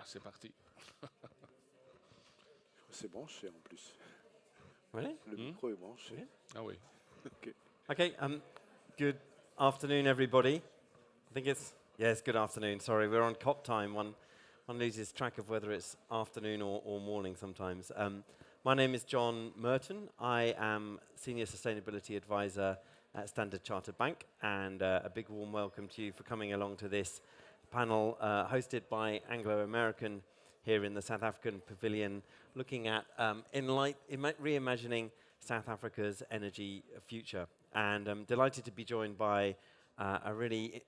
c'est parti. C'est branché en plus. Really? Le micro est branché. Yeah. Ah oui. Ok. Okay, good afternoon, everybody. I think it's good afternoon. Sorry, we're on COP time. One loses track of whether it's afternoon or morning sometimes. My name is John Merton. I am Senior Sustainability Advisor at Standard Chartered Bank, and a big warm welcome to you for coming along to this panel hosted by Anglo American here in the South African Pavilion, looking at reimagining South Africa's energy future. And I'm delighted to be joined by a really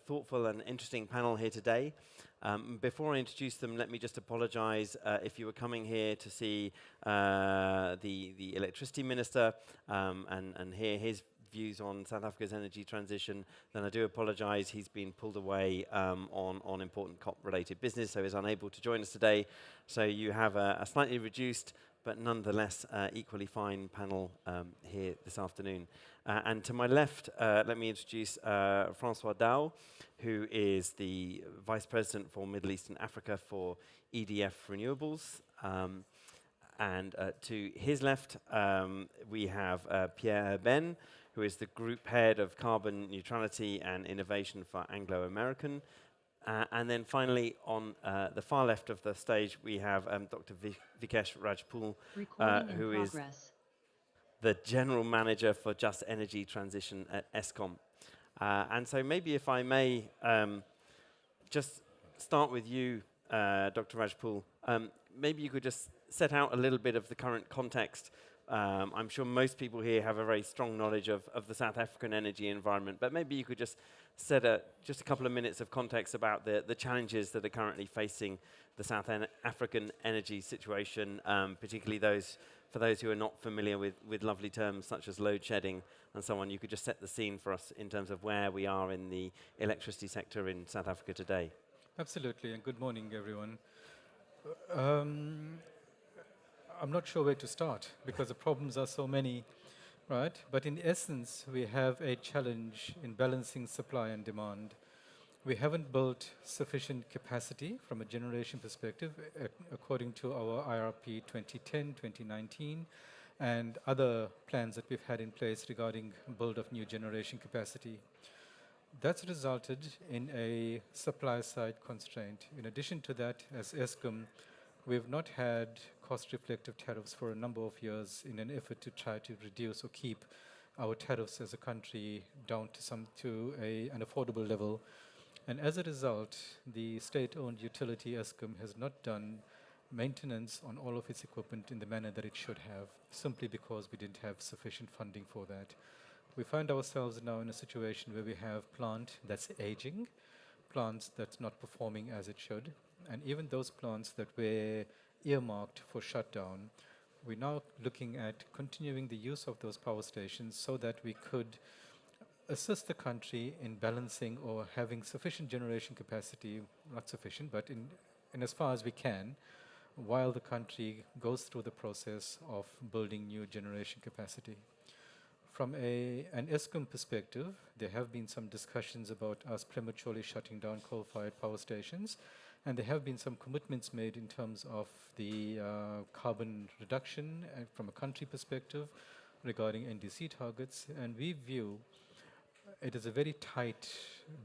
thoughtful and interesting panel here today. Before I introduce them, let me just apologize if you were coming here to see the electricity minister and hear his views on South Africa's energy transition, then I do apologize. He's been pulled away on important COP-related business, so he's unable to join us today. So you have a slightly reduced but nonetheless equally fine panel here this afternoon. And to my left, let me introduce Francois Dao, who is the Vice President for Middle East and Africa for EDF Renewables. And to his left, we have Pierre Ben, who is the Group Head of Carbon Neutrality and Innovation for Anglo American. And then finally, on the far left of the stage, we have Dr. Vikesh Rajpul, who is the General Manager for Just Energy Transition at Eskom. And so maybe if I may just start with you, Dr. Rajpul, maybe you could just set out a little bit of the current context. I'm sure most people here have a very strong knowledge of the South African energy environment, but maybe you could just set just a couple of minutes of context about the challenges that are currently facing the South African energy situation, particularly for those who are not familiar with lovely terms such as load shedding and so on. You could just set the scene for us in terms of where we are in the electricity sector in South Africa today. Absolutely, and good morning, everyone. I'm not sure where to start because the problems are so many, right? But in essence, we have a challenge in balancing supply and demand. We haven't built sufficient capacity from a generation perspective, according to our IRP 2010, 2019, and other plans that we've had in place regarding build of new generation capacity. That's resulted in a supply-side constraint. In addition to that, as Eskom, we've not had cost-reflective tariffs for a number of years in an effort to try to reduce or keep our tariffs as a country down to an affordable level. And as a result, the state-owned utility Eskom has not done maintenance on all of its equipment in the manner that it should have, simply because we didn't have sufficient funding for that. We find ourselves now in a situation where we have plant that's aging, plants that's not performing as it should, and even those plants that were earmarked for shutdown, we're now looking at continuing the use of those power stations so that we could assist the country in balancing or having sufficient generation capacity, not sufficient, but in as far as we can, while the country goes through the process of building new generation capacity. From an Eskom perspective, there have been some discussions about us prematurely shutting down coal-fired power stations, and there have been some commitments made in terms of the carbon reduction from a country perspective regarding NDC targets, and we view it as a very tight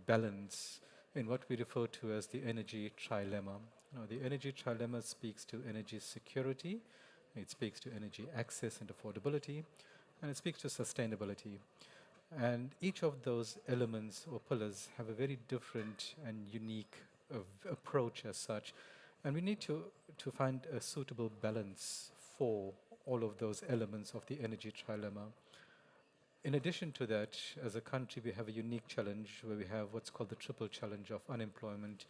balance in what we refer to as the energy trilemma. Now, the energy trilemma speaks to energy security, it speaks to energy access and affordability, and it speaks to sustainability. And each of those elements or pillars have a very different and unique approach as such. And we need to find a suitable balance for all of those elements of the energy trilemma. In addition to that, as a country, we have a unique challenge where we have what's called the triple challenge of unemployment.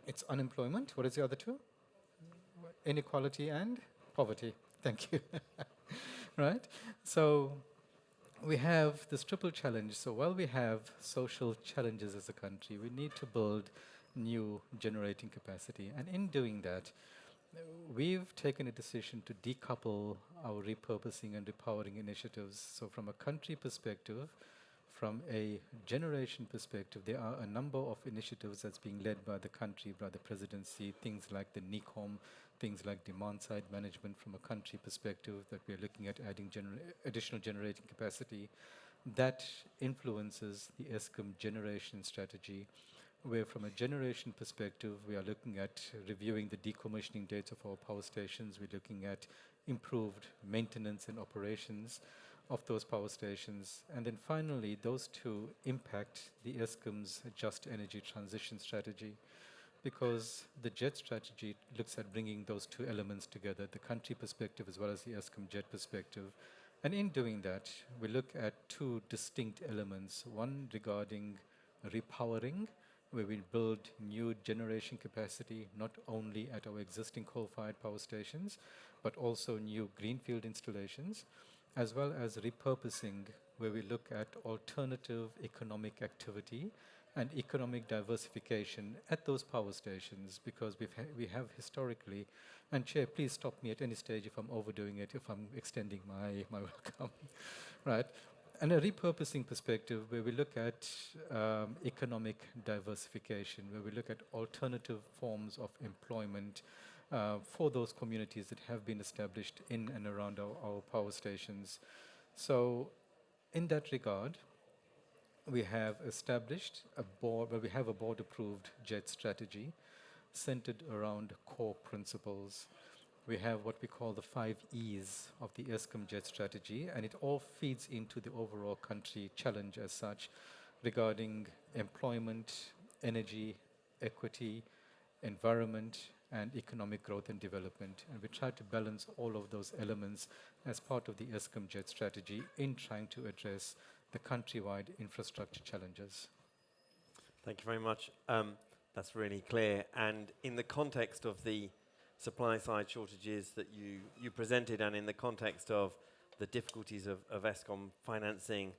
It's unemployment. What is the other two? Inequality and poverty. Thank you. Right? So we have this triple challenge. So while we have social challenges as a country, we need to build new generating capacity. And in doing that, we've taken a decision to decouple our repurposing and repowering initiatives. So from a country perspective, from a generation perspective, there are a number of initiatives that's being led by the country, by the presidency, things like the NECOM, things like demand-side management from a country perspective that we're looking at adding additional generating capacity. That influences the ESCOM generation strategy, where from a generation perspective, we are looking at reviewing the decommissioning dates of our power stations. We're looking at improved maintenance and operations of those power stations. And then finally, those two impact the ESCOM's just energy transition strategy, because the JET strategy looks at bringing those two elements together, the country perspective as well as the ESCOM JET perspective. And in doing that, we look at two distinct elements, one regarding repowering, where we build new generation capacity, not only at our existing coal-fired power stations, but also new greenfield installations, as well as repurposing, where we look at alternative economic activity and economic diversification at those power stations, because we have historically, and Chair, please stop me at any stage if I'm overdoing it, if I'm extending my welcome, right? And a repurposing perspective where we look at economic diversification, where we look at alternative forms of employment for those communities that have been established in and around our power stations. So in that regard, we have established a board, where we have a board-approved JET strategy centered around core principles. We have what we call the 5 E's of the ESCOM JET strategy, and it all feeds into the overall country challenge as such regarding employment, energy, equity, environment, and economic growth and development. And we try to balance all of those elements as part of the ESCOM JET strategy in trying to address the countrywide infrastructure challenges. Thank you very much. That's really clear. And in the context of the supply side shortages that you presented, and in the context of the difficulties of ESCOM financing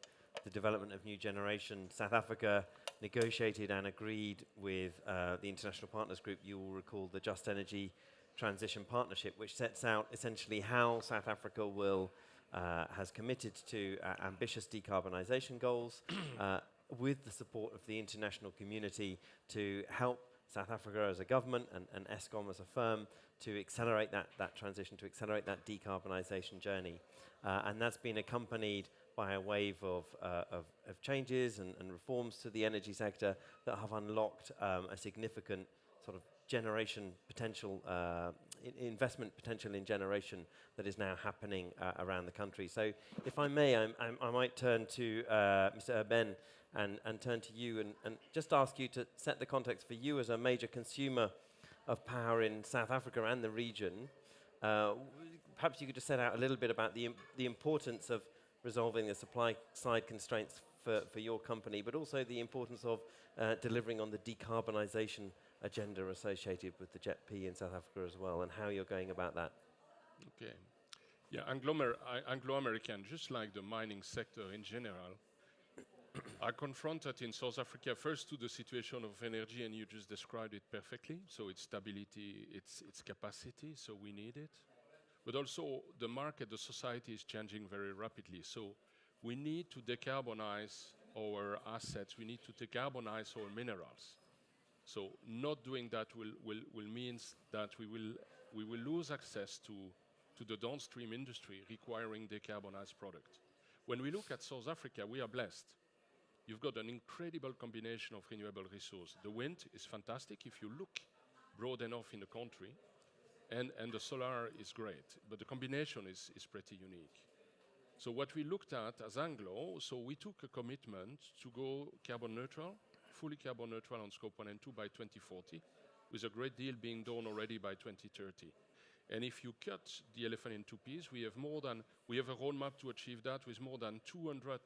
the development of new generation, South Africa negotiated and agreed with the International Partners Group, you will recall, the Just Energy Transition Partnership, which sets out essentially how South Africa has committed to ambitious decarbonisation goals with the support of the international community to help South Africa as a government and ESCOM as a firm to accelerate that transition, to accelerate that decarbonisation journey. And that's been accompanied by a wave of changes and reforms to the energy sector that have unlocked a significant sort of generation potential, investment potential in generation that is now happening around the country. So if I may, I might turn to Mr. Urban and turn to you and just ask you to set the context for you as a major consumer of power in South Africa and the region. Perhaps you could just set out a little bit about the importance of resolving the supply side constraints for your company, but also the importance of delivering on the decarbonisation agenda associated with the JET-P in South Africa as well, and how you're going about that. Okay. Yeah, Anglo-American, just like the mining sector in general, are confronted in South Africa first to the situation of energy, and you just described it perfectly. So its stability, its capacity, so we need it. But also the market, the society is changing very rapidly. So we need to decarbonize our assets. We need to decarbonize our minerals. So not doing that will means that we will lose access to the downstream industry requiring decarbonized product. When we look at South Africa, we are blessed. You've got an incredible combination of renewable resources. The wind is fantastic if you look broad enough in the country, and the solar is great, but the combination is pretty unique. So what we looked at as Anglo, so we took a commitment to go carbon neutral, fully carbon neutral on scope 1 and 2 by 2040, with a great deal being done already by 2030. And if you cut the elephant in two pieces, we have a roadmap to achieve that with more than 200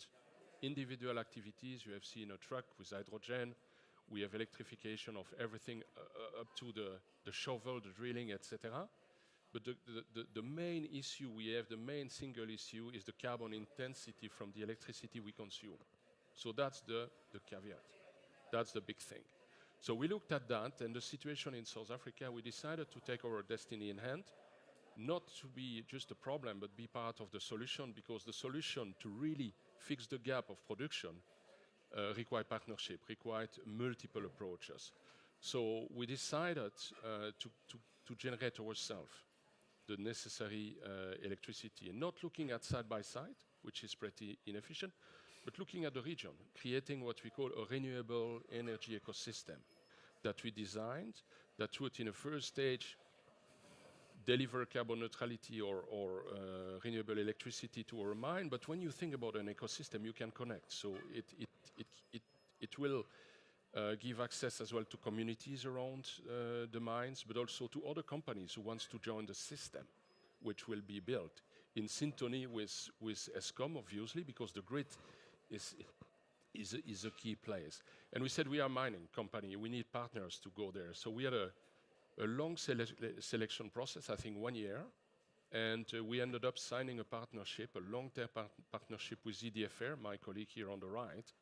individual activities. You have seen a truck with hydrogen. We have electrification of everything up to the shovel, the drilling, etc. But the main issue we have, the main single issue, is the carbon intensity from the electricity we consume. So that's the caveat. That's the big thing. So we looked at that, and the situation in South Africa, we decided to take our destiny in hand, not to be just a problem, but be part of the solution, because the solution to really fix the gap of production require partnership, require multiple approaches. So we decided to generate ourselves the necessary electricity, and not looking at side by side, which is pretty inefficient, but looking at the region, creating what we call a renewable energy ecosystem that we designed, that would, in a first stage, deliver carbon neutrality or renewable electricity to our mine. But when you think about an ecosystem, you can connect. So it will give access as well to communities around the mines, but also to other companies who wants to join the system, which will be built in synchrony with ESCOM, obviously, because the grid is a key place. And we said we are a mining company. We need partners to go there. So we had a long selection process, I think 1 year, and we ended up signing a partnership, a long-term partnership with EDFR, my colleague here on the right,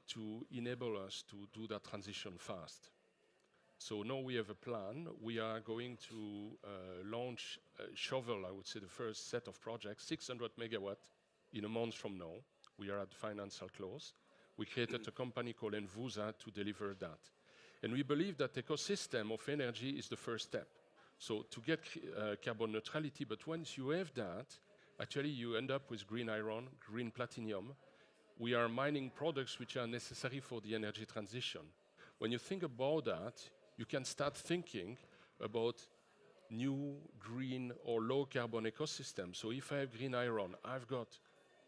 to enable us to do that transition fast. So now we have a plan. We are going to launch, shovel, I would say, the first set of projects, 600 megawatt in a month from now. We are at financial close. We created a company called Envusa to deliver that. And we believe that ecosystem of energy is the first step. So to get carbon neutrality, but once you have that, actually you end up with green iron, green platinum. We are mining products which are necessary for the energy transition. When you think about that, you can start thinking about new green or low carbon ecosystems. So if I have green iron, I've got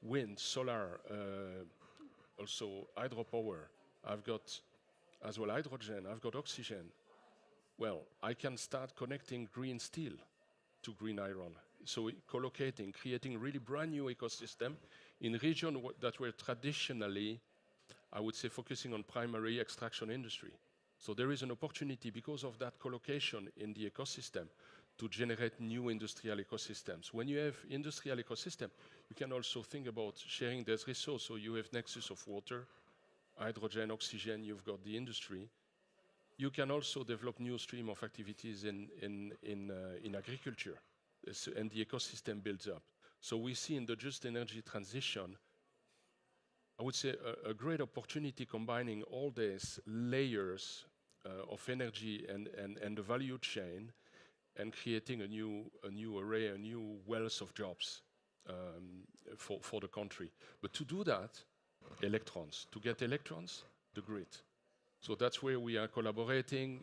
wind, solar, also hydropower. I've got as well hydrogen, I've got oxygen. Well, I can start connecting green steel to green iron. So co-locating, creating really brand new ecosystem in regions that were traditionally, I would say, focusing on primary extraction industry. So there is an opportunity because of that co-location in the ecosystem to generate new industrial ecosystems. When you have industrial ecosystem, you can also think about sharing those resources. So you have nexus of water, hydrogen, oxygen, you've got the industry. You can also develop new stream of activities in agriculture, and the ecosystem builds up. So we see in the just energy transition, I would say a great opportunity combining all these layers of energy and the value chain, and creating a new array, a new wealth of jobs for the country. But to do that, electrons. To get electrons, the grid. So that's where we are collaborating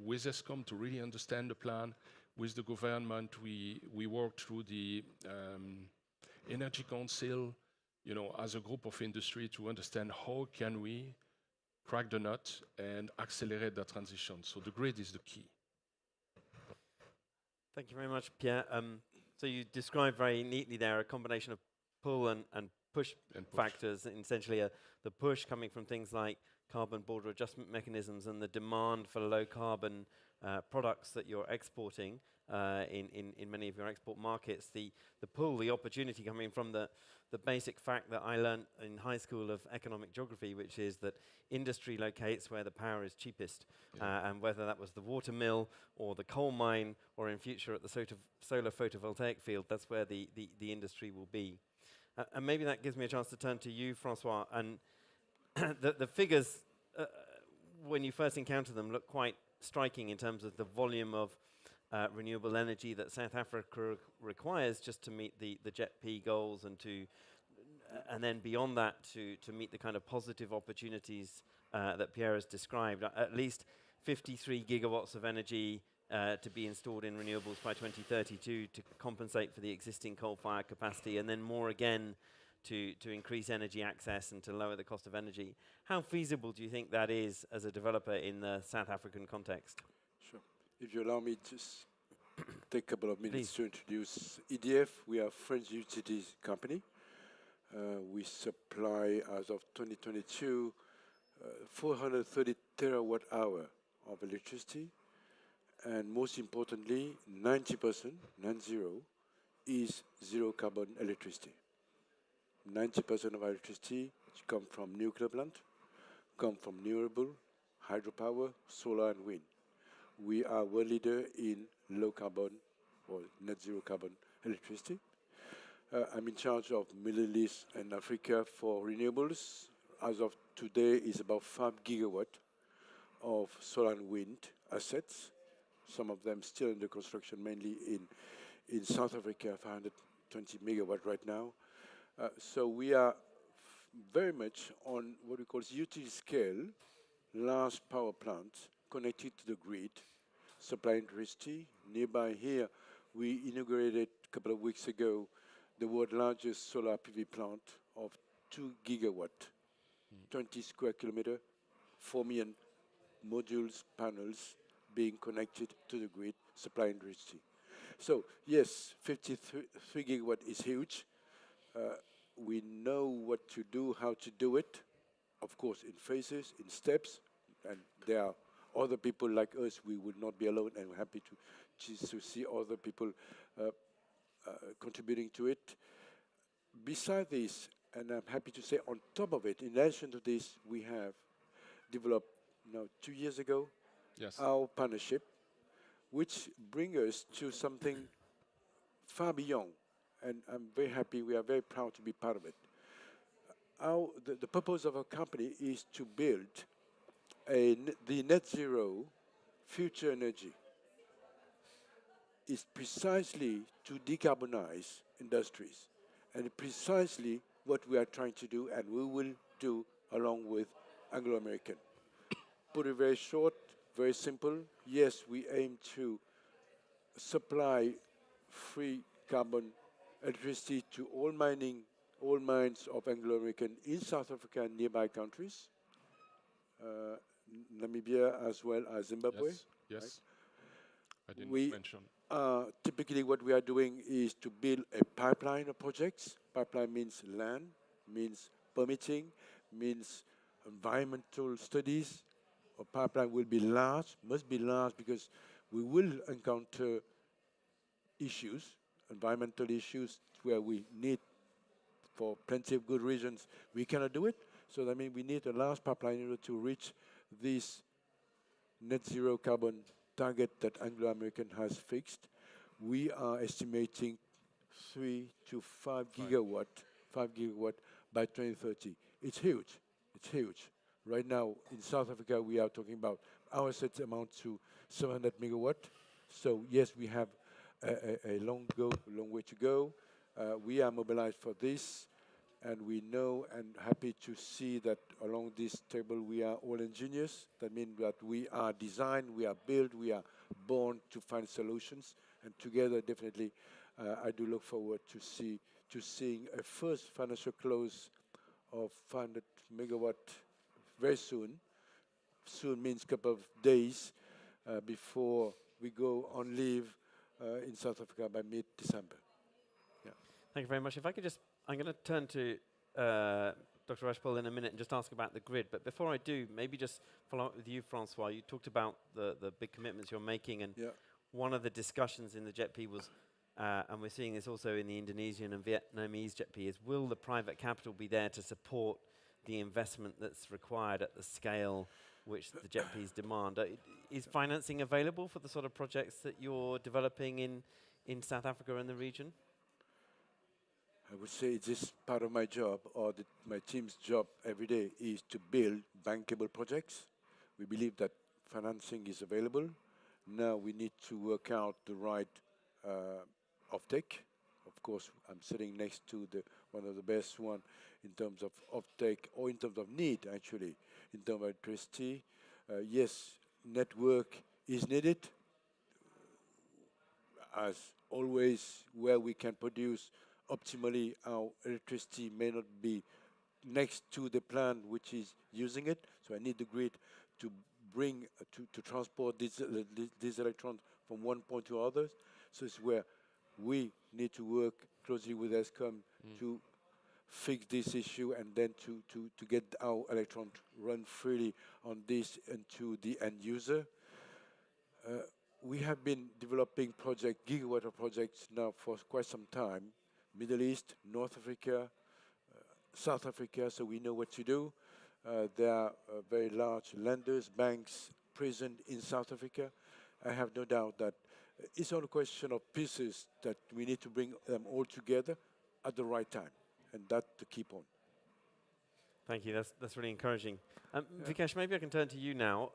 with ESCOM to really understand the plan. With the government, we work through the Energy Council, you know, as a group of industry to understand how can we crack the nut and accelerate that transition. So the grid is the key. Thank you very much, Pierre. So you described very neatly there a combination of pull and push factors, essentially the push coming from things like carbon border adjustment mechanisms and the demand for low carbon products that you're exporting in many of your export markets. The pull, the opportunity coming from the basic fact that I learned in high school of economic geography, which is that industry locates where the power is cheapest. And whether that was the water mill or the coal mine or in future at the solar photovoltaic field, that's where the industry will be. And maybe that gives me a chance to turn to you, Francois. And the figures, when you first encounter them, look quite striking in terms of the volume of renewable energy that South Africa requires just to meet the JET-P goals and then beyond that to meet the kind of positive opportunities that Pierre has described. At least 53 gigawatts of energy to be installed in renewables by 2032 to compensate for the existing coal-fired capacity, and then more again to increase energy access and to lower the cost of energy. How feasible do you think that is as a developer in the South African context? Sure. If you allow me to take a couple of minutes Please. to introduce EDF. We are a French utilities company. We supply, as of 2022, 430 terawatt hour of electricity. And most importantly, 90%, 90, is zero carbon electricity. 90% of our electricity come from nuclear plant, come from renewable, hydropower, solar and wind. We are world leader in low carbon or net zero carbon electricity. I'm in charge of Middle East and Africa for renewables. as of today, is about 5 gigawatt of solar and wind assets. Some of them still under construction, mainly in South Africa, 520 megawatt right now. So we are very much on what we call utility scale, large power plants connected to the grid, supplying electricity. Nearby here, we inaugurated a couple of weeks ago the world's largest solar PV plant of 2 gigawatt, 20 square kilometer, 4 million modules, panels being connected to the grid, supplying electricity. So yes, 53 gigawatt is huge. We know what to do, how to do it, of course, in phases, in steps, and there are other people like us. We would not be alone, and we're happy to see other people contributing to it. Besides this, and I'm happy to say on top of it, in addition to this, we have developed now 2 years ago Yes. our partnership, which brings us to something far beyond. And I'm very happy, we are very proud to be part of it. The purpose of our company is to build the net zero future energy. Is precisely to decarbonize industries, and precisely what we are trying to do, and we will do along with Anglo American. Put it very short, very simple. Yes, we aim to supply free carbon electricity to all mines of Anglo American in South Africa and nearby countries, Namibia as well as Zimbabwe. Yes. Yes. Right? I didn't We mention. typically what we are doing is to build a pipeline of projects. Pipeline means land, means permitting, means environmental studies. A pipeline will be large, must be large, because we will encounter issues, environmental issues, where we need, for plenty of good reasons, we cannot do it. So that means we need a large pipeline in order to reach this net zero carbon target that Anglo American has fixed. We are estimating 3 to 5 gigawatt, 5 gigawatt by 2030. It's huge. It's huge. Right now in South Africa, we are talking about our assets amount to 700 megawatt. So yes, we have a long way to go. We are mobilized for this, and we know and happy to see that along this table we are all engineers. That means that we are designed, we are built, we are born to find solutions, and together definitely I do look forward to seeing a first financial close of 500 megawatt very soon. Soon means a couple of days before we go on leave in South Africa by mid-December. Yeah. Thank you very much. If I could just, I'm going to turn to Dr. Rajpal in a minute and just ask about the grid. But before I do, maybe just follow up with you, Francois. You talked about the big commitments you're making, and one of the discussions in the JETP was, and we're seeing this also in the Indonesian and Vietnamese JETP, is will the private capital be there to support the investment that's required at the scale which the JETPs demand? Is financing available for the sort of projects that you're developing in South Africa and the region? I would say this part of my job, or my team's job every day, is to build bankable projects. We believe that financing is available. Now we need to work out the right offtake. Of course, I'm sitting next to one of the best one in terms of offtake, or in terms of need, actually, in terms of electricity. Yes, network is needed. As always, where we can produce optimally, our electricity may not be next to the plant which is using it. So I need the grid to bring, to transport these electrons from one point to others. So it's where we need to work closely with ESCOM to fix this issue, and then to get our electron run freely on this and to the end user. We have been developing gigawatt of projects now for quite some time. Middle East, North Africa, South Africa, so we know what to do. There are very large lenders, banks present in South Africa. I have no doubt that it's all a question of pieces that we need to bring them all together at the right time, and that's the key point. Thank you. That's really encouraging. Vikesh, maybe I can turn to you now.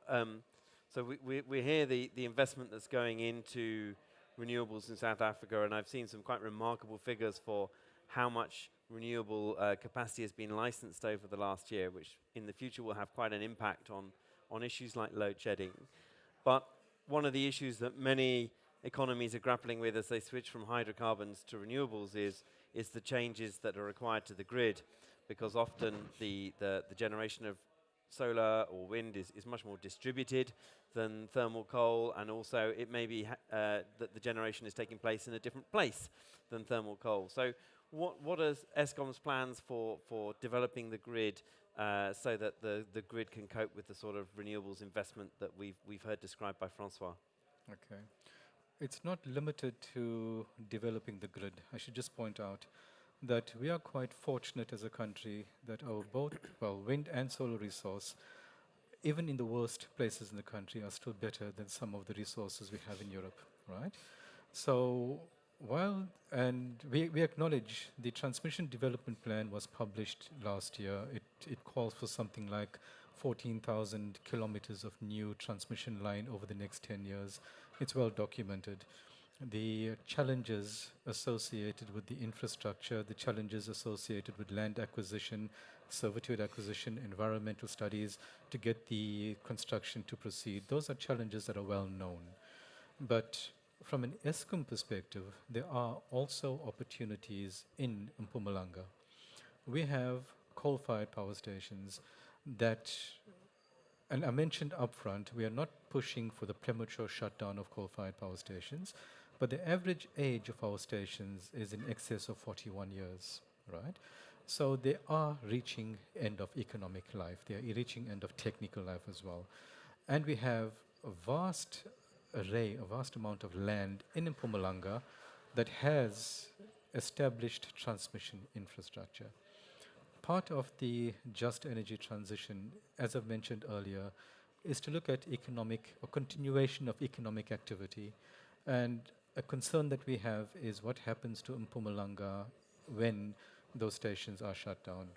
So we hear the investment that's going into renewables in South Africa, and I've seen some quite remarkable figures for how much renewable capacity has been licensed over the last year, which in the future will have quite an impact on issues like load shedding. But one of the issues that many economies are grappling with as they switch from hydrocarbons to renewables is the changes that are required to the grid, because often the generation of solar or wind is much more distributed than thermal coal, and also it may be that the generation is taking place in a different place than thermal coal. So what are Eskom's plans for developing the grid so that the grid can cope with the sort of renewables investment that we've heard described by Francois? Okay. It's not limited to developing the grid. I should just point out that we are quite fortunate as a country that our both, well, wind and solar resource, even in the worst places in the country, are still better than some of the resources we have in Europe, right? So and we acknowledge the transmission development plan was published last year. It calls for something like 14,000 kilometers of new transmission line over the next 10 years. It's well documented. The challenges associated with the infrastructure, the challenges associated with land acquisition, servitude acquisition, environmental studies to get the construction to proceed, those are challenges that are well known. But from an Eskom perspective, there are also opportunities in Mpumalanga. We have coal-fired power stations that, and I mentioned upfront, we are not pushing for the premature shutdown of coal-fired power stations, but the average age of our stations is in excess of 41 years, right? So they are reaching end of economic life. They are reaching end of technical life as well. And we have a vast array, a vast amount of land in Mpumalanga that has established transmission infrastructure. Part of the just energy transition, as I've mentioned earlier, is to look at economic or continuation of economic activity. And a concern that we have is what happens to Mpumalanga when those stations are shut down.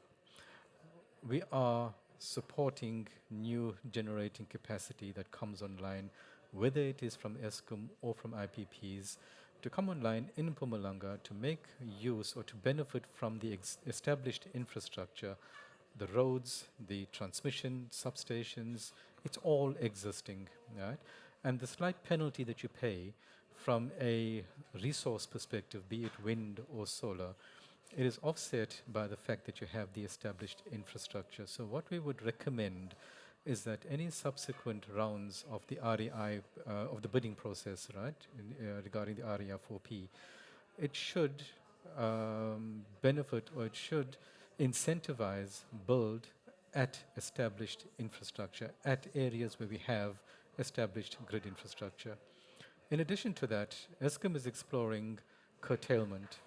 We are supporting new generating capacity that comes online, whether it is from Eskom or from IPPs, to come online in Mpumalanga to make use or to benefit from the established infrastructure, the roads, the transmission, substations, it's all existing, right? And the slight penalty that you pay from a resource perspective, be it wind or solar, it is offset by the fact that you have the established infrastructure. So what we would recommend is that any subsequent rounds of the REI, of the bidding process, right, regarding the REI 4P, it should benefit or it should incentivize build at established infrastructure, at areas where we have established grid infrastructure. In addition to that, Eskom is exploring curtailment.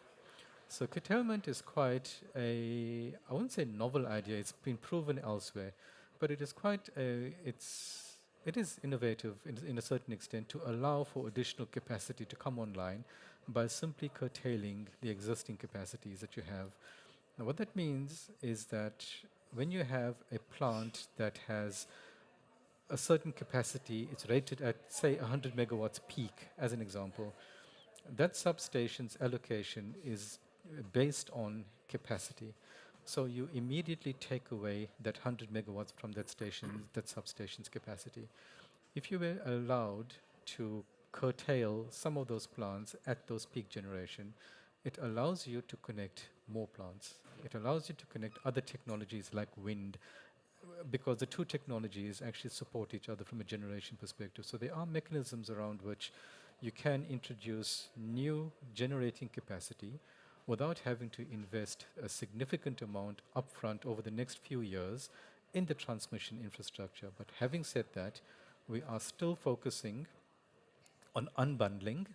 So curtailment is quite I wouldn't say novel idea, it's been proven elsewhere, but it is quite it is innovative in a certain extent to allow for additional capacity to come online by simply curtailing the existing capacities that you have. Now what that means is that when you have a plant that has a certain capacity, it's rated at say 100 megawatts peak as an example, that substation's allocation is based on capacity. So you immediately take away that 100 megawatts from that station, that substation's capacity. If you were allowed to curtail some of those plants at those peak generation, it allows you to connect more plants. It allows you to connect other technologies like wind, because the two technologies actually support each other from a generation perspective. So there are mechanisms around which you can introduce new generating capacity without having to invest a significant amount upfront over the next few years in the transmission infrastructure. But having said that, we are still focusing on unbundling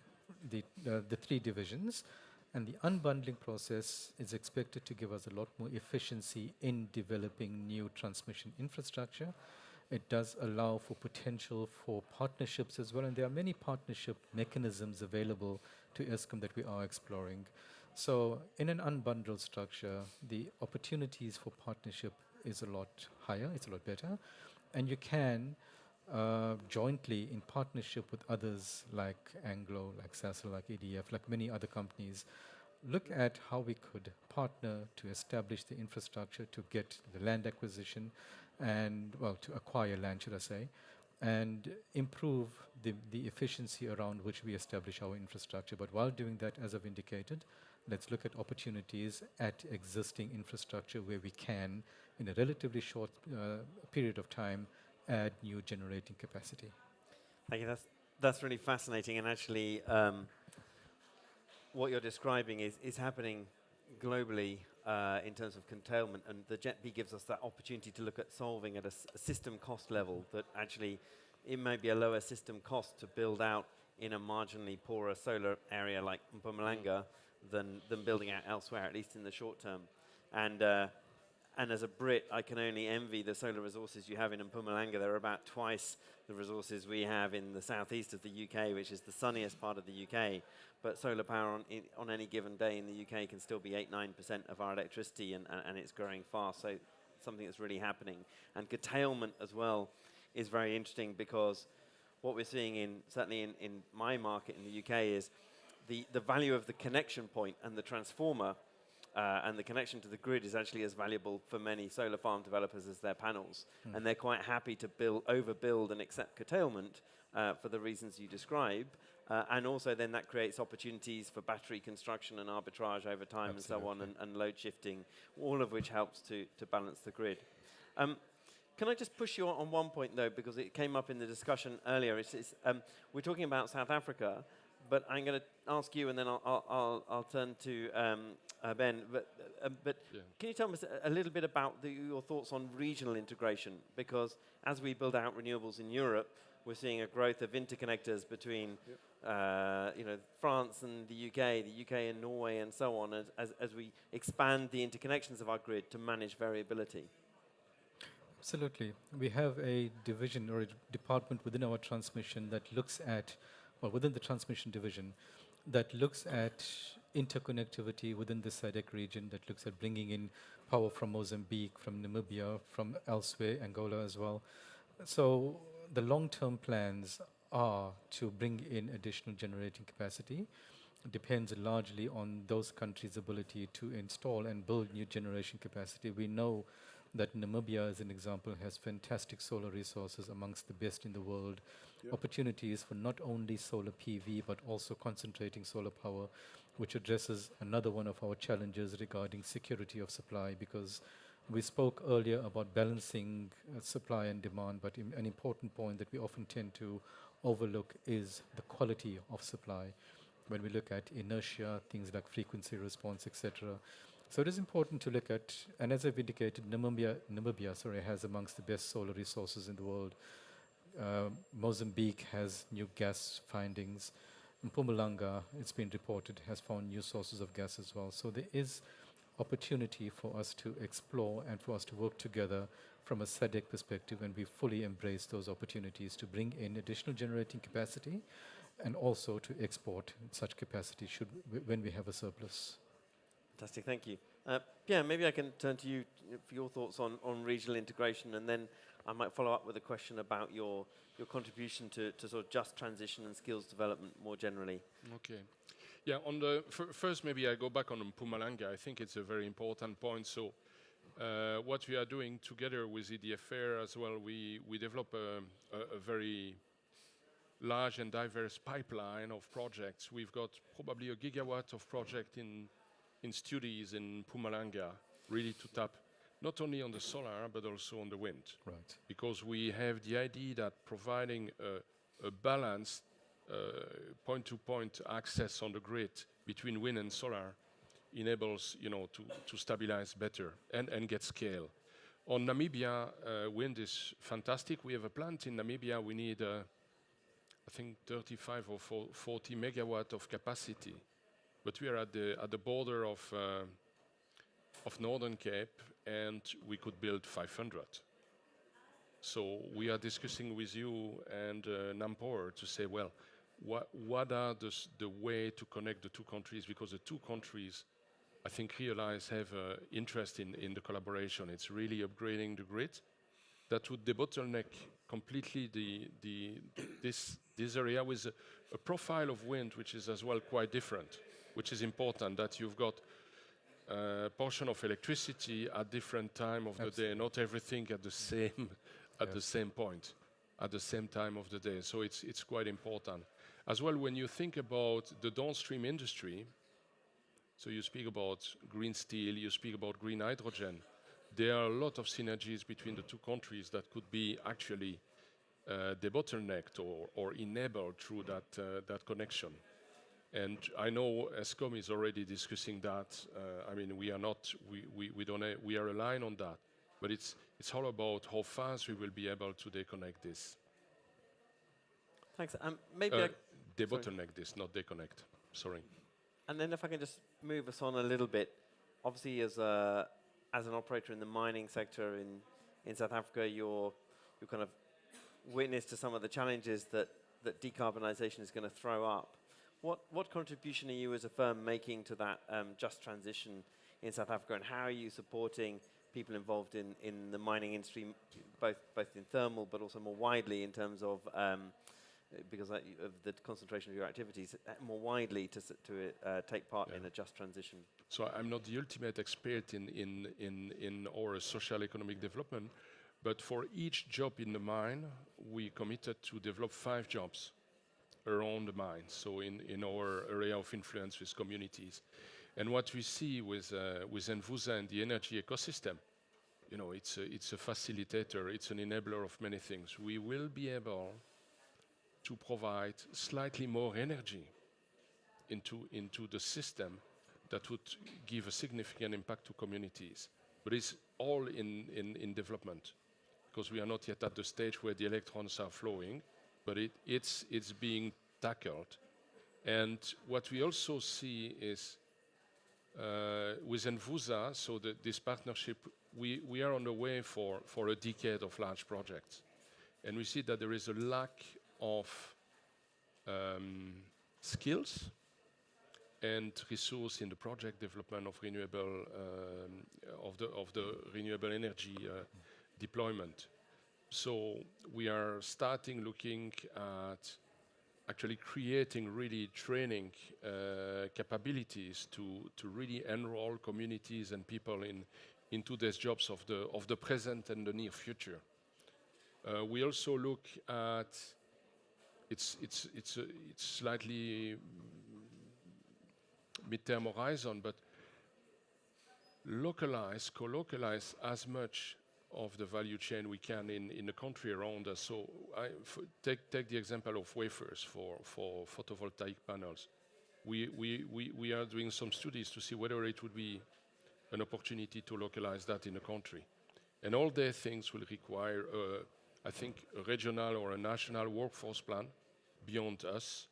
the three divisions, and the unbundling process is expected to give us a lot more efficiency in developing new transmission infrastructure. It does allow for potential for partnerships as well, and there are many partnership mechanisms available to Eskom that we are exploring. So in an unbundled structure, the opportunities for partnership is a lot higher, it's a lot better. And you can jointly, in partnership with others like Anglo, like Sasol, like EDF, like many other companies, look at how we could partner to establish the infrastructure to get the land acquisition and, well, to acquire land, should I say, and improve the efficiency around which we establish our infrastructure. But while doing that, as I've indicated, let's look at opportunities at existing infrastructure where we can, in a relatively short period of time, add new generating capacity. Thank you. That's really fascinating, and actually, what you're describing is happening globally in terms of curtailment, and the JETB gives us that opportunity to look at solving at a system cost level that actually it may be a lower system cost to build out in a marginally poorer solar area like Mpumalanga than building out elsewhere, at least in the short term. And as a Brit, I can only envy the solar resources you have in Mpumalanga. They're about twice the resources we have in the southeast of the UK, which is the sunniest part of the UK. But solar power on any given day in the UK can still be 8-9% of our electricity, and it's growing fast. So something that's really happening. And curtailment as well is very interesting, because what we're seeing certainly in my market in the UK is the value of the connection point and the transformer and the connection to the grid is actually as valuable for many solar farm developers as their panels. And they're quite happy to overbuild and accept curtailment for the reasons you describe. And also then that creates opportunities for battery construction and arbitrage over time. Absolutely. And so on, and load shifting, all of which helps to balance the grid. Can I just push you on one point, though, because it came up in the discussion earlier. We're talking about South Africa, but I'm going to ask you, and then I'll turn to Ben. But yeah. Can you tell us a little bit about your thoughts on regional integration? Because as we build out renewables in Europe, we're seeing a growth of interconnectors between France and the UK and Norway, and so on, as we expand the interconnections of our grid to manage variability. Absolutely. We have a division or a department within our transmission that looks at, or within the transmission division, that looks at interconnectivity within the SADC region, that looks at bringing in power from Mozambique, from Namibia, from elsewhere, Angola as well. So the long-term plans are to bring in additional generating capacity. It depends largely on those countries' ability to install and build new generation capacity. We know that Namibia, as an example, has fantastic solar resources, amongst the best in the world. Yep. Opportunities for not only solar PV, but also concentrating solar power, which addresses another one of our challenges regarding security of supply, because we spoke earlier about balancing supply and demand, but an important point that we often tend to overlook is the quality of supply. When we look at inertia, things like frequency response, etc. So it is important to look at, and as I've indicated, Namibia has amongst the best solar resources in the world. Mozambique has new gas findings. Mpumalanga, it's been reported, has found new sources of gas as well. So there is opportunity for us to explore and for us to work together from a SADC perspective, and we fully embrace those opportunities to bring in additional generating capacity and also to export such capacity when we have a surplus. Fantastic, thank you. Yeah, maybe I can turn to you for your thoughts on regional integration, and then I might follow up with a question about your contribution to sort of just transition and skills development more generally. Okay. Yeah, on the first, maybe I go back on Mpumalanga. I think it's a very important point. So what we are doing together with EDF as well, we develop a very large and diverse pipeline of projects. We've got probably 1 gigawatt of project in studies in Mpumalanga, really to tap not only on the solar, but also on the wind. Right. Because we have the idea that providing a balanced point-to-point access on the grid between wind and solar enables, to stabilize better and get scale. On Namibia, wind is fantastic. We have a plant in Namibia. We need, I think, 35 or 40 megawatt of capacity. But we are at the border of Northern Cape, and we could build 500. So we are discussing with you and Nampower to say, well, what are the way to connect the two countries? Because the two countries I think realize have interest in the collaboration. It's really upgrading the grid. That would debottleneck completely this area with a profile of wind which is as well quite different, which is important that you've got a portion of electricity at different time of the day, not everything at the same at the same point, at the same time of the day. So it's quite important. As well, when you think about the downstream industry, so you speak about green steel, you speak about green hydrogen, there are a lot of synergies between the two countries that could be actually debottlenecked or enabled through that connection. And I know ESCOM is already discussing that. I mean, we are not, we are aligned on that. But it's all about how fast we will be able to deconnect this. Thanks. Maybe Debottleneck this, not deconnect. Sorry. And then if I can just move us on a little bit, obviously as an operator in the mining sector in South Africa, you're kind of witness to some of the challenges that decarbonisation is going to throw up. What contribution are you as a firm making to that just transition in South Africa, and how are you supporting people involved in the mining industry, both in thermal but also more widely in terms of because of the concentration of your activities, more widely to take part in a just transition? So I'm not the ultimate expert in our social economic development, but for each job in the mine, we committed to develop 5 jobs around the mine, so in our area of influence with communities. And what we see with Envusa and the energy ecosystem, you know, it's a facilitator, it's an enabler of many things. We will be able to provide slightly more energy into the system that would give a significant impact to communities. But it's all in development, because we are not yet at the stage where the electrons are flowing, but it's being tackled. And what we also see is with Envusa, so this partnership, we are on the way for a decade of large projects. And we see that there is a lack of skills and resource in the project development of renewable of the renewable energy deployment. So we are starting looking at actually creating really training capabilities to really enroll communities and people into these jobs of the present and the near future. We also look at it's slightly midterm horizon, but co-localize as much of the value chain we can in the country around us. So take the example of wafers for photovoltaic panels. We are doing some studies to see whether it would be an opportunity to localize that in the country. And all these things will require, I think, a regional or a national workforce plan beyond us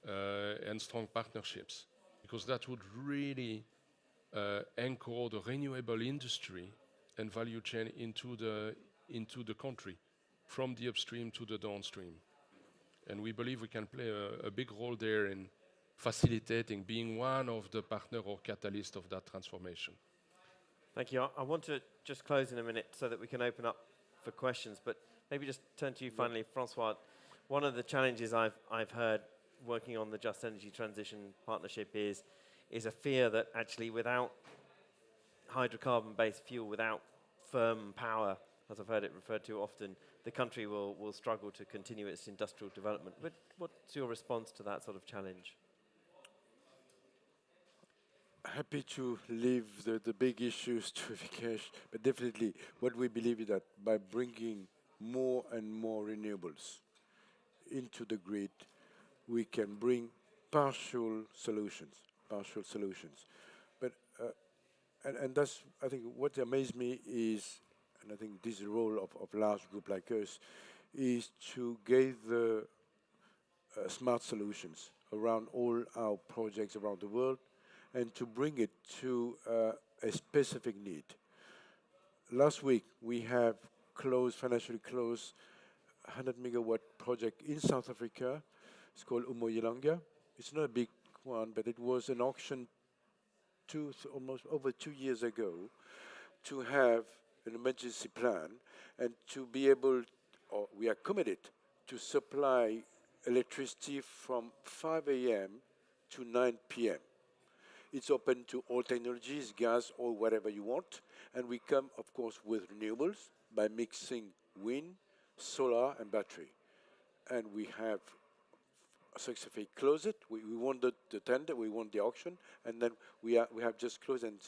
and strong partnerships, because that would really anchor the renewable industry and value chain into the country, from the upstream to the downstream. And we believe we can play a big role there in facilitating, being one of the partner or catalyst of that transformation. Thank you. I want to just close in a minute so that we can open up for questions, but maybe just turn to you finally, Francois. One of the challenges I've heard working on the Just Energy Transition Partnership is a fear that actually without hydrocarbon-based fuel, without firm power, as I've heard it referred to often, the country will struggle to continue its industrial development. But what's your response to that sort of challenge? Happy to leave the big issues to Vikesh, but definitely what we believe is that by bringing more and more renewables into the grid, we can bring partial solutions. But and that's, I think, what amazed me is, and I think this is the role of a large group like us, is to gather smart solutions around all our projects around the world, and to bring it to a specific need. Last week, we have financially closed 100 megawatt project in South Africa. It's called Umoyilanga. It's not a big one, but it was an auction almost over 2 years ago, to have an emergency plan and to be able, or we are committed to supply electricity from 5 a.m. to 9 p.m. It's open to all technologies, gas or whatever you want. And we come, of course, with renewables by mixing wind, solar, and battery. And we have successfully closed it. We won the tender, we won the auction, and then we have just closed and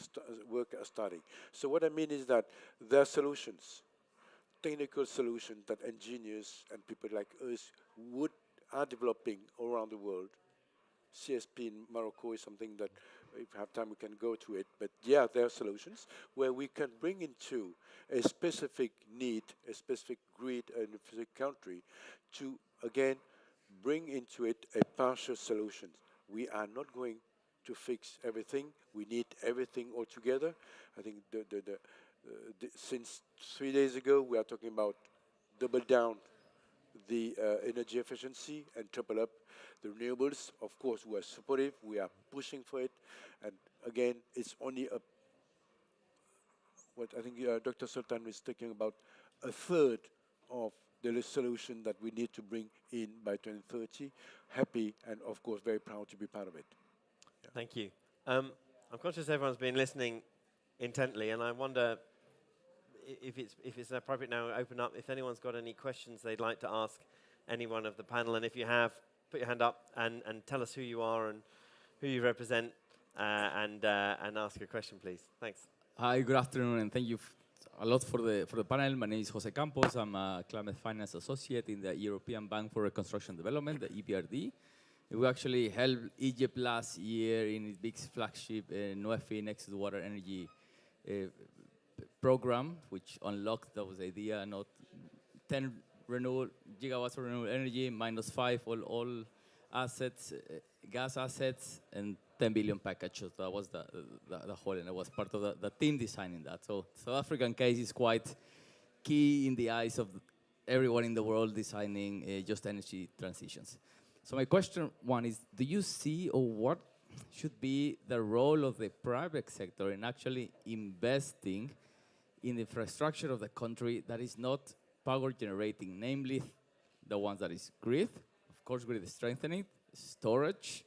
work starting. So what I mean is that there are solutions, technical solutions that engineers and people like us are developing all around the world. CSP in Morocco is something that, if we have time, we can go to it. But yeah, there are solutions where we can bring into a specific need, a specific grid in a specific country to, again, bring into it a partial solution. We are not going to fix everything. We need everything all together. I think since 3 days ago, we are talking about double down the energy efficiency and triple up the renewables. Of course, we are supportive. We are pushing for it. And again, it's only what I think Dr. Sultan is talking about, a third of the solution that we need to bring in by 2030. Happy and, of course, very proud to be part of it. Yeah. Thank you. I'm conscious everyone's been listening intently, and I wonder if it's appropriate now to open up, if anyone's got any questions they'd like to ask any one of the panel, and if you have, put your hand up and tell us who you are and who you represent, and ask a question, please. Thanks. Hi, good afternoon, and thank you a lot for the panel. My name is Jose Campos. I'm a climate finance associate in the European Bank for Reconstruction and Development, the EBRD. We actually helped Egypt last year in its big flagship NOEFI, Next to Water Energy program, which unlocked those idea, not 10 gigawatts of renewable energy, -5 all assets, gas assets, and 10 billion packages. That was the whole, and I was part of the team designing that. So South African case is quite key in the eyes of everyone in the world designing just energy transitions. So my question one is, do you see, or what should be the role of the private sector in actually investing in the infrastructure of the country that is not power generating, namely the ones that is grid, of course grid strengthening, storage,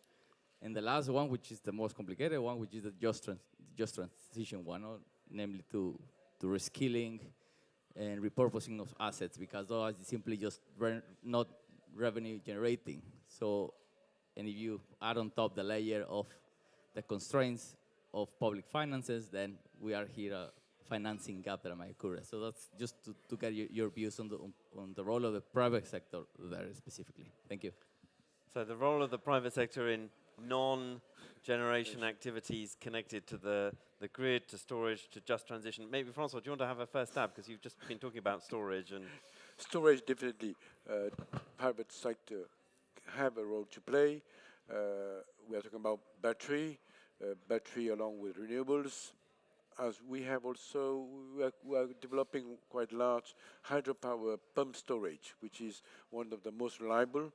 and the last one, which is the most complicated one, which is the just transition one, namely to reskilling and repurposing of assets, because those are simply just not revenue generating. So, and if you add on top the layer of the constraints of public finances, then we are here a financing gap that might occur. So that's just to get your views on the role of the private sector there specifically. Thank you. So the role of the private sector in non-generation activities connected to the grid, to storage, to just transition. Maybe, Francois, do you want to have a first stab? Because you've just been talking about storage. And storage, definitely. Private sector have a role to play. We are talking about battery along with renewables. As we have also, we are developing quite large hydropower pump storage, which is one of the most reliable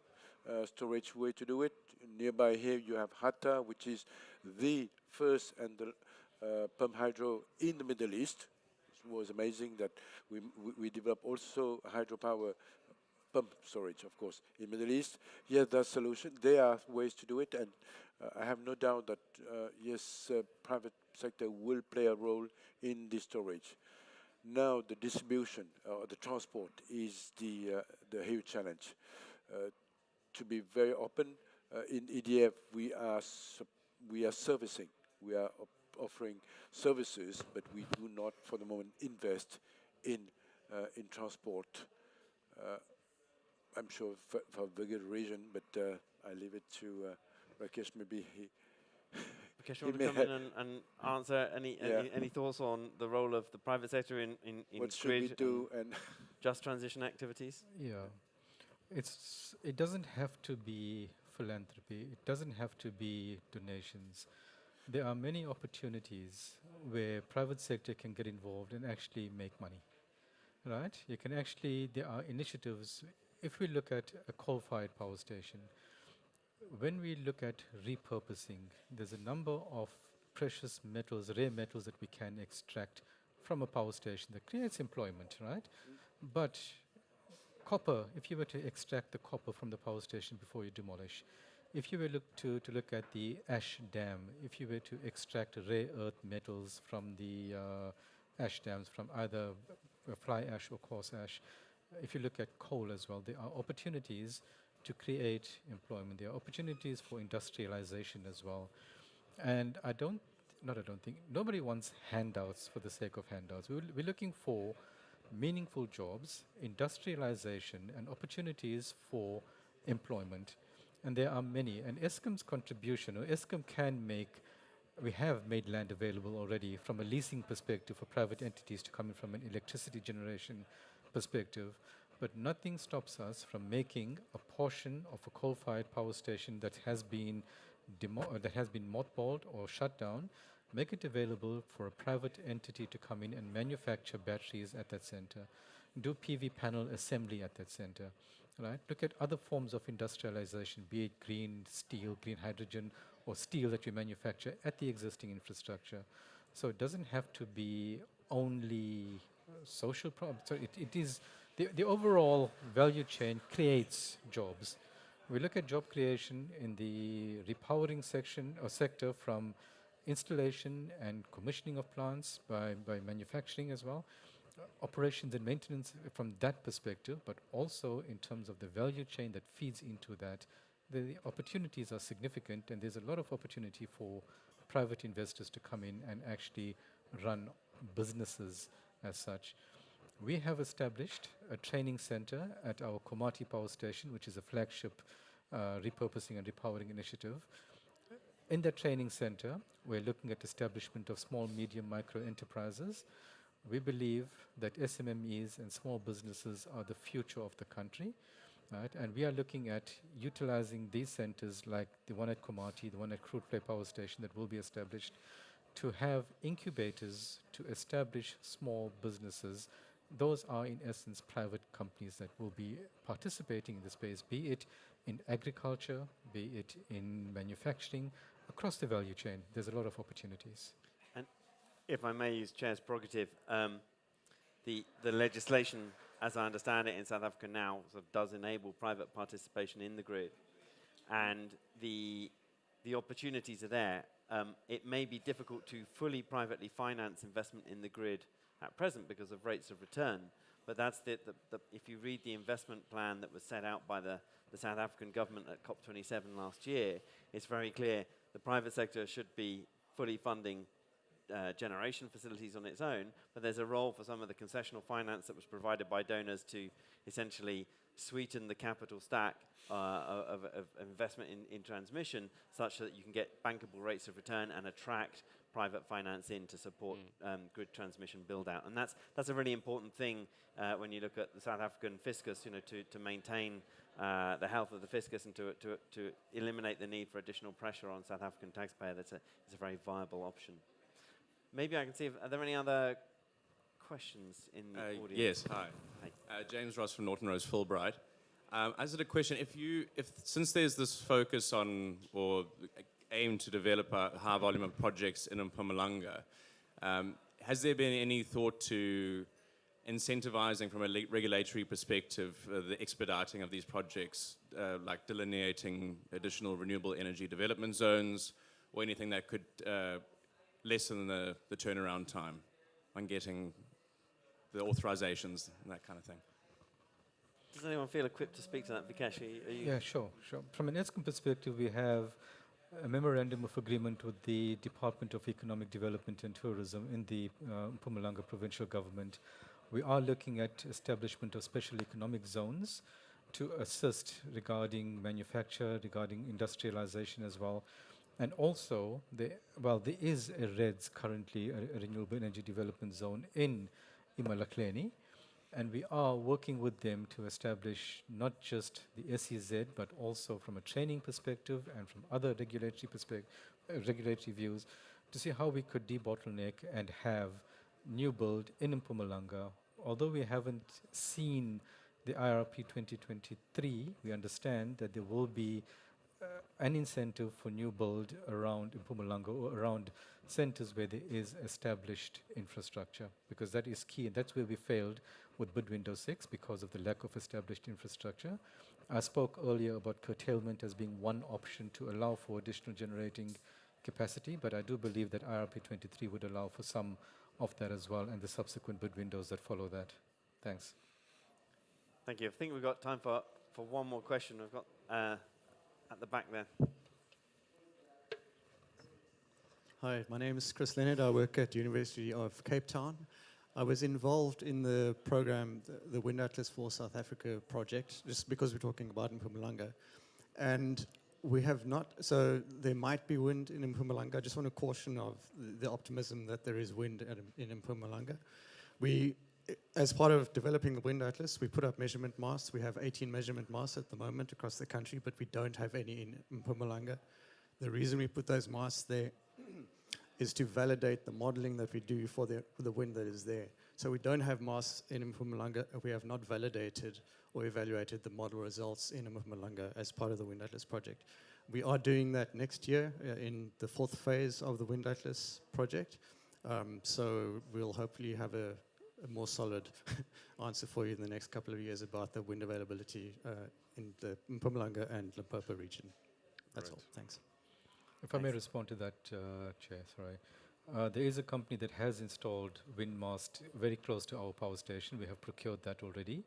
storage way to do it. Nearby here you have Hatta, which is the first and the pump hydro in the Middle East. It was amazing that we developed also hydropower pump storage, of course, in Middle East. Yes, there's solution. There are ways to do it, and I have no doubt that yes, private sector will play a role in the storage. Now, the distribution or the transport is the huge challenge. To be very open, in EDF we are servicing, we are offering services, but we do not, for the moment, invest in transport. I'm sure for a very good reason, but I leave it to Rakesh. Maybe he. Rakesh, you want to come in and answer any thoughts on the role of the private sector in what should we do and just transition activities? Yeah, it doesn't have to be philanthropy. It doesn't have to be donations. There are many opportunities where private sector can get involved and actually make money, right? You can actually, there are initiatives. If we look at a coal-fired power station, when we look at repurposing, there's a number of precious metals, rare metals that we can extract from a power station that creates employment, right? But copper, if you were to extract the copper from the power station before you demolish, if you were to look at the ash dam, if you were to extract rare earth metals from the ash dams, from either fly ash or coarse ash, if you look at coal as well, there are opportunities to create employment. There are opportunities for industrialization as well. And I don't think, nobody wants handouts for the sake of handouts. We're looking for meaningful jobs, industrialization, and opportunities for employment. And there are many. And ESCOM's contribution, or ESCOM can make, we have made land available already from a leasing perspective for private entities to come in from an electricity generation perspective. But nothing stops us from making a portion of a coal-fired power station that has been mothballed or shut down, make it available for a private entity to come in and manufacture batteries at that center, do PV panel assembly at that center, right? Look at other forms of industrialization, be it green steel, green hydrogen, or steel that you manufacture at the existing infrastructure. So it doesn't have to be only social problems. So it is, the overall value chain creates jobs. We look at job creation in the repowering section or sector, from installation and commissioning of plants by manufacturing as well, operations and maintenance from that perspective, but also in terms of the value chain that feeds into that. The opportunities are significant, and there's a lot of opportunity for private investors to come in and actually run businesses as such. We have established a training center at our Komati Power Station, which is a flagship repurposing and repowering initiative. In the training center, we're looking at establishment of small, medium, micro enterprises. We believe that SMMEs and small businesses are the future of the country, right? And we are looking at utilizing these centers like the one at Komati, the one at Crude Play Power Station that will be established, to have incubators to establish small businesses. Those are, in essence, private companies that will be participating in the space, be it in agriculture, be it in manufacturing, across the value chain. There's a lot of opportunities. And if I may use Chair's prerogative, the legislation, as I understand it in South Africa now, sort of does enable private participation in the grid. And the opportunities are there. It may be difficult to fully privately finance investment in the grid at present because of rates of return, but that's if you read the investment plan that was set out by the South African government at COP27 last year, it's very clear the private sector should be fully funding generation facilities on its own, but there's a role for some of the concessional finance that was provided by donors to essentially sweeten the capital stack of investment in transmission, such that you can get bankable rates of return and attract private finance in to support grid transmission build out. And that's a really important thing when you look at the South African fiscus, to maintain the health of the fiscus and to eliminate the need for additional pressure on South African taxpayer. It's a very viable option. Maybe I can see are there any other questions in the audience? Yes, hi. Hi. James Ross from Norton Rose Fulbright. I had a question. Since there's this focus on, or aim to develop a high volume of projects in Mpumalanga, has there been any thought to incentivizing from a regulatory perspective the expediting of these projects, like delineating additional renewable energy development zones, or anything that could lessen the turnaround time on getting the authorizations and that kind of thing? Does anyone feel equipped to speak to that? Vikesh, are you? Yeah, sure. From an ESCOM perspective, we have a memorandum of agreement with the Department of Economic Development and Tourism in the Mpumalanga provincial government. We are looking at establishment of special economic zones to assist regarding manufacture, regarding industrialization as well. And also, there is a REDS currently, a Renewable Energy Development Zone in Imalakleni, and we are working with them to establish not just the SEZ, but also from a training perspective and from other regulatory views, to see how we could debottleneck and have new build in Mpumalanga. Although we haven't seen the IRP 2023, we understand that there will be an incentive for new build around Mpumalanga or around centers where there is established infrastructure, because that is key. And that's where we failed with bid window 6 because of the lack of established infrastructure. I spoke earlier about curtailment as being one option to allow for additional generating capacity, but I do believe that IRP 23 would allow for some of that as well, and the subsequent bid windows that follow that. Thanks. Thank you. I think we've got time for one more question. We've got at the back there. Hi, my name is Chris Leonard. I work at the University of Cape Town. I was involved in the program, the Wind Atlas for South Africa project, just because we're talking about Mpumalanga. And we have not, so there might be wind in Mpumalanga. I just want to caution of the optimism that there is wind in Mpumalanga. As part of developing the Wind Atlas, we put up measurement masts. We have 18 measurement masts at the moment across the country, but we don't have any in Mpumalanga. The reason we put those masts there is to validate the modeling that we do for the wind that is there. So we don't have masts in Mpumalanga. We have not validated or evaluated the model results in Mpumalanga as part of the Wind Atlas project. We are doing that next year in the 4th phase of the Wind Atlas project. So we'll hopefully have a more solid answer for you in the next couple of years about the wind availability in the Mpumalanga and Limpopo region. That's all. Thanks. If I may respond to that, Chair, sorry. There is a company that has installed wind mast very close to our power station. We have procured that already.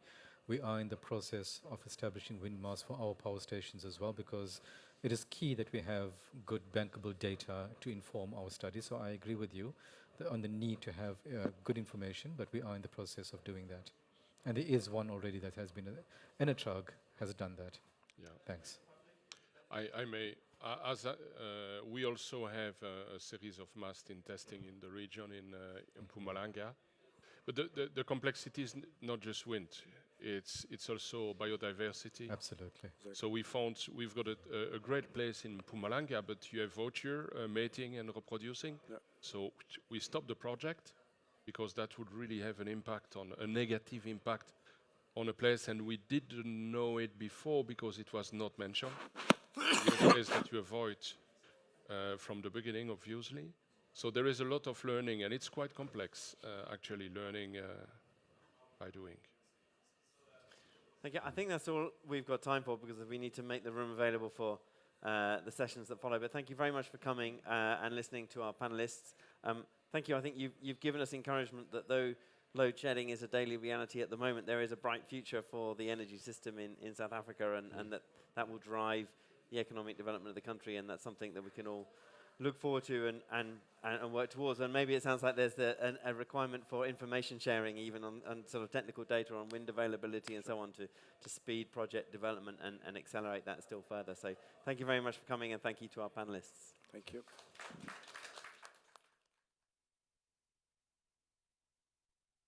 We are in the process of establishing wind masts for our power stations as well, because it is key that we have good bankable data to inform our study. So I agree with you on the need to have good information, but we are in the process of doing that. And there is one already that has been, Enetrag has done that. Yeah. Thanks. I may, we also have a series of masts in testing in the region in Mpumalanga. But the complexity is not just wind. It's also biodiversity. Absolutely. So we've got a great place in Mpumalanga, but you have voucher, mating and reproducing. Yeah. So we stopped the project because that would really have an impact on a negative impact on a place, and we didn't know it before because it was not mentioned. The place that you avoid from the beginning, obviously. So there is a lot of learning, and it's quite complex, actually, learning by doing. Thank you. I think that's all we've got time for, because we need to make the room available for the sessions that follow. But thank you very much for coming and listening to our panelists. Thank you. I think you've given us encouragement that though load shedding is a daily reality at the moment, there is a bright future for the energy system in South Africa, and that will drive the economic development of the country, and that's something that we can all look forward to and work towards. And maybe it sounds like there's a requirement for information sharing, even on sort of technical data on wind availability and so on, to speed project development and accelerate that still further. So thank you very much for coming, and thank you to our panelists. Thank you.